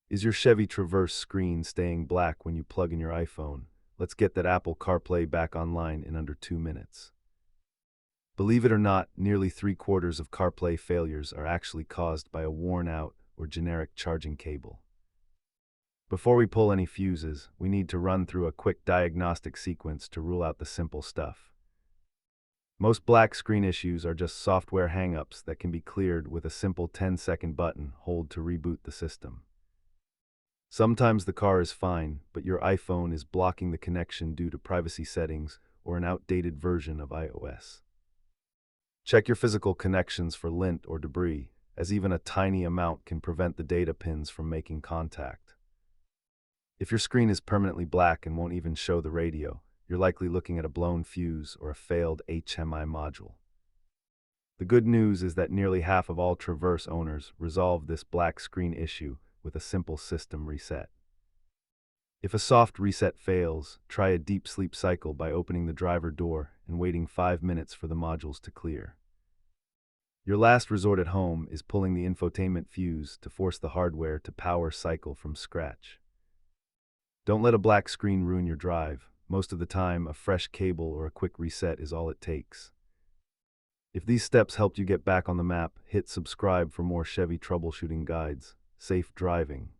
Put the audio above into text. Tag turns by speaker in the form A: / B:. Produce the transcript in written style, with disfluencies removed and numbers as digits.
A: Is your Chevy Traverse screen staying black when you plug in your iPhone? Let's get that Apple CarPlay back online in under 2 minutes. Believe it or not, nearly three-quarters of CarPlay failures are actually caused by a worn-out or generic charging cable. Before we pull any fuses, we need to run through a quick diagnostic sequence to rule out the simple stuff. Most black screen issues are just software hang-ups that can be cleared with a simple 10-second button hold to reboot the system. Sometimes the car is fine, but your iPhone is blocking the connection due to privacy settings or an outdated version of iOS. Check your physical connections for lint or debris, as even a tiny amount can prevent the data pins from making contact. If your screen is permanently black and won't even show the radio, you're likely looking at a blown fuse or a failed HMI module. The good news is that nearly half of all Traverse owners resolve this black screen issue with a simple system reset. If a soft reset fails, try a deep sleep cycle by opening the driver door and waiting 5 minutes for the modules to clear. Your last resort at home is pulling the infotainment fuse to force the hardware to power cycle from scratch. Don't let a black screen ruin your drive. Most of the time, a fresh cable or a quick reset is all it takes. If these steps helped you get back on the map, hit subscribe for more Chevy troubleshooting guides. Safe driving.